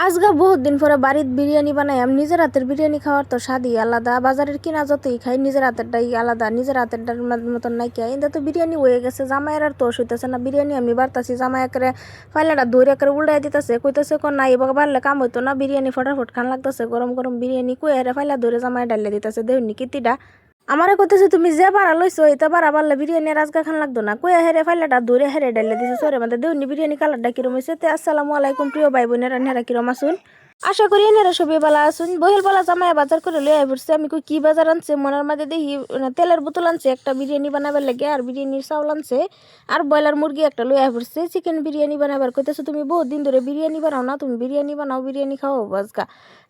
আজকে বহুত দিন পরে বাড়িতে বিরিয়ানি বানাইলাম। নিজের হাতের বিরিয়ানি খাওয়ার তো স্বাদই আলাদা। বাজারের কিনা যতই খাই নিজের হাতেরটাই আলাদা। নিজের হাতেরটার মতন নাই কে কিন্তু তো বিরিয়ানি হয়ে গেছে। জামাইয়ের আর তোষ হইতেছে না। বিরিয়ানি আমি বাড়তাছি, জামাই একেবারে ফাইলাটা ধরে একেবারে উল্টাই দিতেছে, কইতেছে কোন না এবার বাড়লে কাম হইতো না। বিরিয়ানি ফটাফট খান লাগতেছে, গরম গরম বিরিয়ানি কয়ে হেরে ফাইলা ধরে জামাই ডালে দিতেছে। দেউনি কিতিটা আমারে কইতেছে তুমি যে বাড়া লইছো এটা বাড়া বাড়লে বিরিয়ানি রাজগা খান লাগতো না। কয়ে হেরে ফাইলাটা ধরে হেরে ডালে দিছে। সরে মানে দেউনি বিরিয়ানি কালারটা কিরম হয়েছে। তে আসসালামু আলাইকুম প্রিয় ভাই বোনেরা, নেরা কিরম আসুন। আশা করি এনারা সবই ভালো আছেন। বহেল বেলা জামাই বাজার করে লই আই পড়ছে। আমি কই কি বাজার আনছে, মনের মাঝে দেখি তেলের বোতল আনছে একটা বিরিয়ানি বানাবার লাগে, আর বিরিয়ানির চাউল আনছে, আর ব্রয়লার মুরগি একটা লই আই পড়ছে চিকেন বিরিয়ানি বানাবার। কইতেছে তুমি বহুত দিন ধরে বিরিয়ানি বানাও না, তুমি বিরিয়ানি বানাও, বিরিয়ানি খাও আজকা।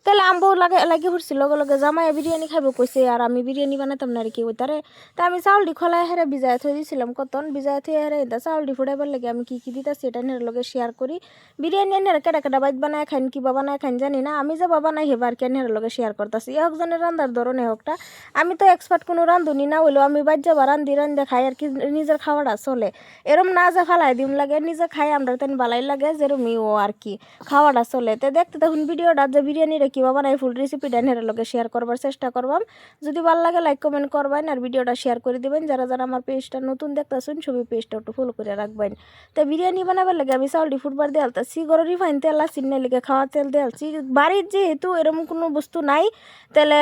তাহলে আম্বও লাগে পড়ছি লগে লগে। জামাই বিরিয়ানি খাইব কইছে আর আমি বিরিয়ানি বানাতাম না আর কি ওইতারে। তা আমি চাউলটি খোলা হেরে ভিজায় থই দিয়েছিলাম, কতন ভিজায় থই হেরে এটা চাউলটি ফুটাইবার লাগে আমি কি কি দিতেছি এটা এর লগে শেয়ার করি। বিরিয়ানি এনে কেডা কেডা বাইত বানায় খাইন, কিবা বানায় খাইন জানি না। আমি যে বাবা নাই হেবার কেন এর লগে শেয়ার করতেছি। এ একজনের রান্নার ধরনে হোকটা। আমি তো এক্সপার্ট কোনো রান্ধুনি না হইলেও আমি বাইর যাবা রান্ধি রান্ধে খাই আর কি, নিজের খাওয়াটা চলে। এরম না যে ফালাই দিম লাগে, নিজে খাই আমরা তেন বালাই লাগে যেরমই ও আর কি খাওয়াটা চলে। তো দেখতে দেখুন ভিডিওটা যে বিরিয়ানিটা কিবা বানাই ফুল রেসিপিটা এর লগে শেয়ার করবার চেষ্টা করবাম। যদি ভালো লাগে লাইক কমেন্ট করবেন আর ভিডিওটা শেয়ার করে দিবেন। যারা যারা আমার পেজটা নতুন দেখতেছেন সবই পেজটা একটু ফলো করে রাখবেন। তো বিরিয়ানি বানাবার লাগে আমি চাউলটি ফুটবার দিয়ে আলতাছি, গরু রিফাইন তেল আসি না লিগে খাওয়া তেল দিয়ে আলছি। বাড়ির যেহেতু এরকম কোনো বস্তু নাই, তাহলে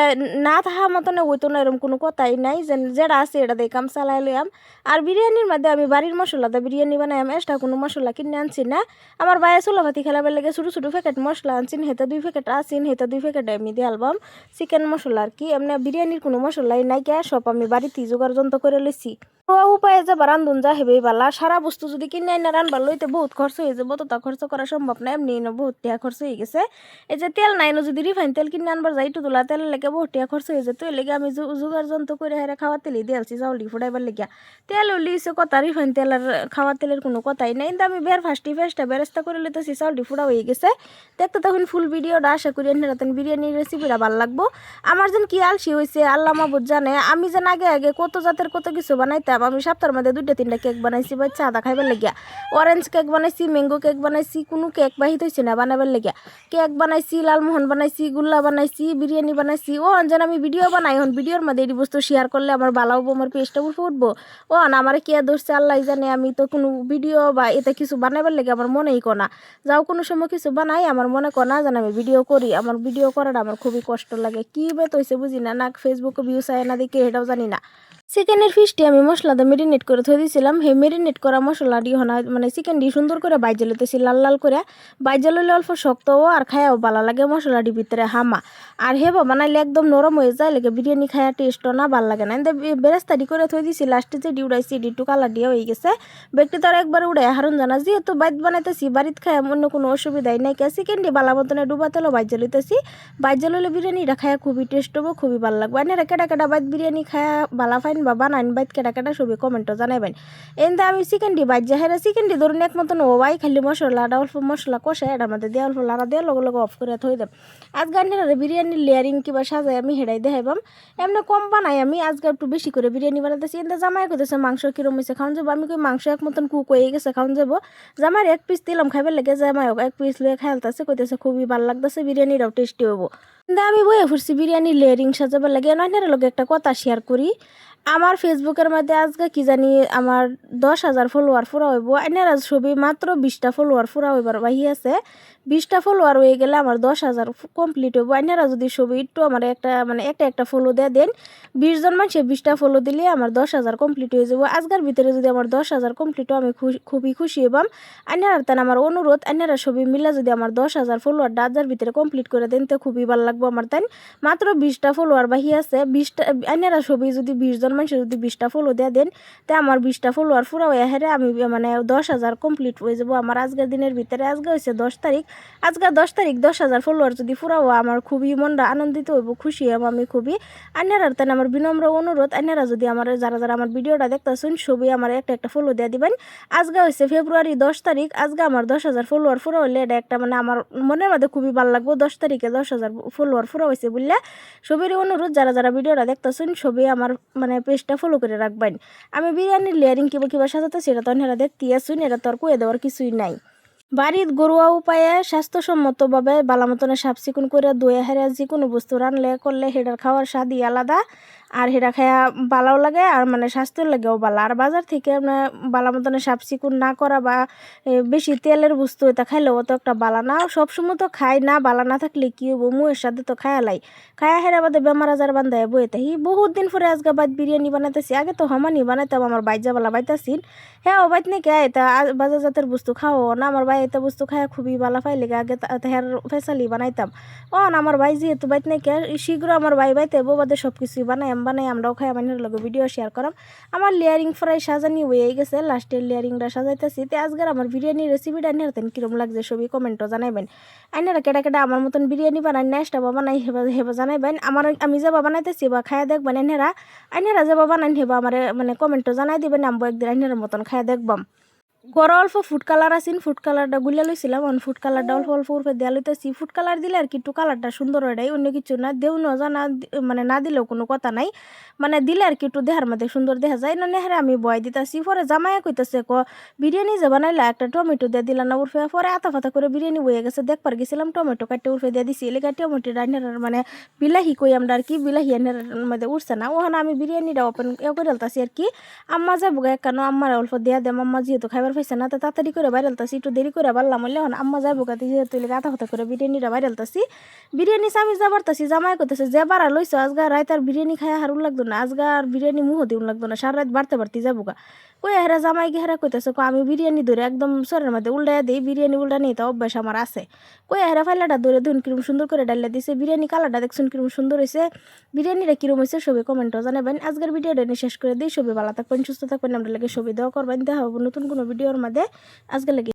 না থাকা মতনে হইতো না, এরকম কোনো কথাই নাই। যেটা আছে এটা দিয়ে কাম চালাই লইয়াম। আর বিরিয়ানির মধ্যে আমি বাড়ির মশলা দিয়ে বিরিয়ানি বানাই, আমি এক্সট্রা কোনো মশলা কিনে আনছি না। আমার বাইরে চুলা ভাতি খেলাবার লাগে ছোটো ছোটো প্যাকেট মশলা আনছিন, হেতা 2 প্যাকেট আসিন, হেতা 2 প্যাকেট আমি দিয়ে আলবাম চিকেন মশলা আর কি। এমনি বিরিয়ানির কোনো মশলাই নাই কে, সব আমি বাড়িতেই জোগাড় যন্ত্র করে লইছি। উপায়ে যে রান্ধুন যা হেবেই বালা। সারা বস্তু যদি কিনে না রানবার লইতে বহুত খরচ হয়ে যাবো, তো তা খরচ করা সম্ভব না। এমনি বহুত টাকা খরচ হয়ে গেছে। এই যে তেল নাই, যদি রিফাইন তেল কিনে আনবার যাই একটু তোলা তেল লেগে বহুত টাকা খরচ হয়ে যেত। এর লেগে আমি জোগাড় যন্ত্র করে হেরে খাওয়া তেলই দিয়েছি চাউলি ফুটাইবার লেগে। তেল লিছে কথা, রিফাইন তেল আর খাওয়া তেলের কোনো কথাই নাই। কিন্তু আমি বের ফেসটা বেরেস্তা করে লিতেছি, চাউলটি ফুটা হয়ে গেছে। দেখতে তখন ফুল ভিডিওটা আশা করি এনে বিরিয়ানির রেসিপিটা ভালো লাগবো। আমার যেন কি আলসি হয়েছে আল্লাহ মাহবুদ জানে। আমি যেন আগে আগে কত জাতের কত কিছু বানাইতাম। আমি সপ্তাহের মধ্যে 2-3টা কেক বানাইছি বা চাঁদা খাইবার লাগিয়া। অরেঞ্জ কেক বানাইছি, ম্যাঙ্গো কেক বানাইছি, কোনো কেক বাহিত হয়েছে না বানাবার লাগিয়া। কেক বানাইছি, লালমোহন বানাইছি, গুল্লা বানাইছি, বিরিয়ানি বানাইছি। ও যেন আমি ভিডিও বানাই, এখন ভিডিওর মধ্যে এই বস্তু শেয়ার করলে আমার ভালো হবো, আমার পেজটা উঠবো। ও না আমার কে ধরছে আল্লাহ জানে। আমি তো কোনো ভিডিও বা এতে কিছু বানাবার লাগে আমার মনেই কনা। যাও কোনো সময় কিছু বানাই আমার মনে কনা যেন আমি ভিডিও করি। আমার ভিডিও করাটা আমার খুবই কষ্ট লাগে। কি বেত হয়েছে বুঝি না, না ফেসবুকে ভিউস আয় না দেখে এটাও জানি না। চিকেনের ফিশটি আমি মশলা দিয়ে মেরিনেট করে থই দিয়েছিলাম। হে মেরিনেট করা মশলা দিয়ে হনা মানে চিকেনটি সুন্দর করে বাইজে লইতেছি, লাল লাল করে বাইজে লইলে অল্প শক্তও আর খায়াও ভালো লাগে মশলাটি ভিতরে হামা। আর হেবা বানাইলে একদম নরম হয়ে যায়, লেগে বিরিয়ানি খায়া টেস্টও না ভালো লাগে না। বেরেস্তাটি করে থই দিছি, লাস্টে যে উড়াইছি এটি একটু কালার দিয়ে হয়ে গেছে। ব্যক্তি তো আর একবার উড়াই হারুন জানা, যেহেতু বাইত বানাইতেছি বাড়িতে খায় অন্য কোনো অসুবিধাই নাই। কে চিকেনটি বালা মতনে ডুবা তেলও বাইজে লইতেছি। বাইজে লইলে বিরিয়ানিটা খায়া খুবই টেস্ট হবো, খুবই ভালো লাগবে। এনারা কেডা কেডা বাইত বিরিয়ানি খায়া ভালো ফাইন বা বানাইন বাইত কেডা কেডা সবই কমেন্টও জানাইবেন। এনতে আমি চিকেনটি বাইজে হেরে চিকেনটি ধরুন এক মতন ওবাই খালি মশলাটা অল্প মশলা কষায় এটার মধ্যে দিয়ে অল্প লাড়া দিয়ে লগে লগে অফ করে থই দেব। আজকে এনারা বিরিয়ানির লেয়ারিং কিবা সাজাই আমি হেরাই দেখাইবাম। এমনি কম বানাই আমি, আজকে একটু বেশি করে বিরিয়ানি বানাইতেছি। এনতে জামাই কইতেছে মাংস কিরম হয়েছে খাওয়ান যাবো। আমি কই মাংস এক মতন কুক হয়ে গেছে খাওয়ান যাবো। জামাইয়ের এক পিস দিলাম খাইবার লেগে, জামাই এক পিস লয়ে খাইলতেছে, কইতেছে খুবই ভালো লাগতেছে, বিরিয়ানিটাও টেস্টি হবো। কিন্তু আমি বইয়ে ফুরছি বিরিয়ানির লেয়ারিং সাজাবার লাগে। নয়নের লগে একটা কথা শেয়ার করি। আমার ফেসবুকের মধ্যে আজকে কি জানি আমার 10,000 ফলোয়ার ফুরা হইব। এনারা ছবি মাত্র 20টা ফলোয়ার ফুরা হইবার বাহি আছে। 20টা ফলোয়ার হয়ে গেলে আমার 10,000 কমপ্লিট হইব। এনারা যদি ছবি একটু আমার একটা মানে একটা ফলো দিয়ে দেন, 20 জন মানুষে 20টা ফলো দিলে আমার 10,000 কমপ্লিট হয়ে যাব। আজকের ভিতরে যদি আমার 10,000 কমপ্লিট হয় আমি খুবই খুশি হইবাম। এনারা তেন আমার অনুরোধ, এনারা ছবি মিলে যদি আমার 10,000 ফলোয়ার আজকের ভিতরে কমপ্লিট করে দেন তো খুবই ভালো লাগবো আমার। তাই মাত্র 20টা ফলোয়ার বাহি আছে। 20টা এনারা ছবি যদি 20 জন মানুষ যদি 20টা ফলো দিয়ে দেন, তাই আমার 20টা ফলোয়ার ফুরাও হেরে আমি মানে 10,000 কমপ্লিট হয়ে যাব আমার আজকের দিনের ভিতরে। আজকে হয়েছে 10 তারিখ, আজকে 10 তারিখ 10,000 ফলোয়ার যদি ফুরাও আমার খুবই মনটা আনন্দিত হইব, খুশি হব আমি খুবই। আন্যারা তাই আমার বিনম্র অনুরোধ, আন্যারা যদি আমার যারা যারা আমার ভিডিওটা দেখতেছেন সবই আমার একটা ফলো দিয়ে দিবেন। আজকে হয়েছে ফেব্রুয়ারি 10 তারিখ, আজকে আমার 10,000 ফলোয়ার ফুরা হইলে এটা একটা মানে আমার মনের মধ্যে খুবই ভালো লাগবো। 10 তারিখে 10,000 ফলোয়ার ফুরা হয়েছে বললে সবারই অনুরোধ যারা যারা ভিডিওটা দেখতেছেন সবই আমার মানে পেজটা ফলো করে রাখবেন। আমি বিরিয়ানির লেয়ারিং কিবা কিবা সাজাতে সেটা তো এরা দেখতে আসুন, এটা তো আর কয়ে দেওয়ার কিছুই নাই। বাড়িত ঘরোয়া উপায়ে স্বাস্থ্যসম্মতভাবে বালা মতনে সাফ চিকুন করে ধুয়ে হেরে যে কোনো বস্তু রানলে করলে সেটার খাওয়ার স্বাদই আলাদা। আর সেটা খায়া ভালোও লাগে আর মানে স্বাস্থ্যের লাগেও ভালো। আর বাজার থেকে মানে বালা মতনে সাফ চিকুন না করা বা বেশি তেলের বস্তু এটা খাইলেও তো একটা বালা না। সবসময় তো খাই না, বালা না থাকলে কি হবো, মুয়ের সাথে তো খায়ালাই খায়া হেরা বাদে বেমার আজার বান্ধায় বইতে থাকি। বহুত দিন পরে আজকে বাইত বিরিয়ানি বানাইতেছি, আগে তো হমানি বানাইতাম আমার বাইজা বালা বাইতাছিন। হ্যাঁ ও বাইত নাকি এটা বাজার জাতের বস্তু খাওয়াও না, আমার ভাই এটা বস্তু খায় খুবই ভালো পাই লেগে আগে হের ফেসালি বানাইতাম। আমার ভাই যেহেতু বাইত নাকি শীঘ্র আমার ভাই বাইতে বাদে সব কিছুই বানাই আমরাও খাই আমার লগে ভিডিও শেয়ার করাম। আমার লেয়ারিং ফ্রাই সাজানি হয়ে গেছে, লাস্টের লেয়ারিংটা সাজাইতেছি। তে আজকের আমার বিরিয়ানির রেসিপিটা নেরতেন কিরম লাগছে সবই কমেন্টও জানাইবেন। আইনারা কেটা কেটা আমার মতন বিরিয়ানি বানাই নেক্সট বা বানাই হেবা জানাইবেন। আমি যাবা বানাইতেছি বা খায়া দেখবেন আইনারা যাবা বানাই হেবা আমার মানে কমেন্টও জানাই দিবেন, আমবো একদিন আইনার মতন খায়া দেখবাম। গড় অল্প ফুড কালার আছেন, ফুড কালারটা গুলিয়া লইছিলাম, ফুড কালারটা অল্প অল্প উপরে দেওয়া লইতেছি। ফুড কালার দিলে আর কি একটু কালারটা সুন্দর হয়, অন্য কিছু না। দেও না জানা মানে না দিলেও কোনো কথা নাই, মানে দিলে আর কি একটু দেহার মধ্যে সুন্দর দেখা যায় না। নেহারে আমি বয় দিতেছি, পরে জামাইয়া কইতেছে বিরিয়ানি যে বানাইলা একটা টমেটো দিয়ে দিলা না উর্ফে। পরে আতা ফাতা করে বিরিয়ানি বয়ে গেছে, দেখবার গেছিলাম টমেটো কাটতে উর্ফে দিয়ে দিছি। এলাকা টমেটো রান্নার মানে বিলাহি কই আমরা আর কি, বিলাহি আনার মধ্যে উঠছে না। ওখানে আমি বিরিয়ানিটা ওপেন করে আলতাছি আর কি। আম্মা যাবো কেন আম্মার অল্প দেয়া দেম, আম্মা যেহেতু খাইবার পাইছে না তো তাড়াতাড়ি করে বাইরেলতাছি, একটু দেরি করে বাড়লাম হইলে এখন আম্মা যাবো গাতে যেহেতু আধা হতা করে বিরিয়ানিটা বাইরেলতাছি। বিরিয়ানি আমি যাবারতাছি, জামাই করতেছে যে বাড়া লইছো আজগা রাত আর বিরিয়ানি খাই হারুন লাগতো না, আজগা আর বিরিয়ানি মুহ দিউন লাগতো না, সারা রাত বাড়তে যাবো গা। কই হেরা জামাই গে হেরা কইতেছে আমি বিরিয়ানি ধরে একদম সরের মধ্যে উল্টাই দিই, বিরিয়ানি উল্টা নিয়ে তো অভ্যাস আমার আছে। কই হেরা ফাইলাটা ধরে ধুন কিরম সুন্দর করে ডালিয়া দিছে, বিরিয়ানি কালারটা দেখছেন কিরম সুন্দর হয়েছে, বিরিয়ানিটা কিরম হয়েছে সবই কমেন্টও জানাবেন। আজকের ভিডিওটা নিয়ে শেষ করে দিই, সবই ভালো থাকবেন সুস্থ থাকবেন, আমরা লাগে ছবি দেওয়া করবেন, দেখা হবো নতুন কোনো ভিডিওর মধ্যে। আজকে লাগে।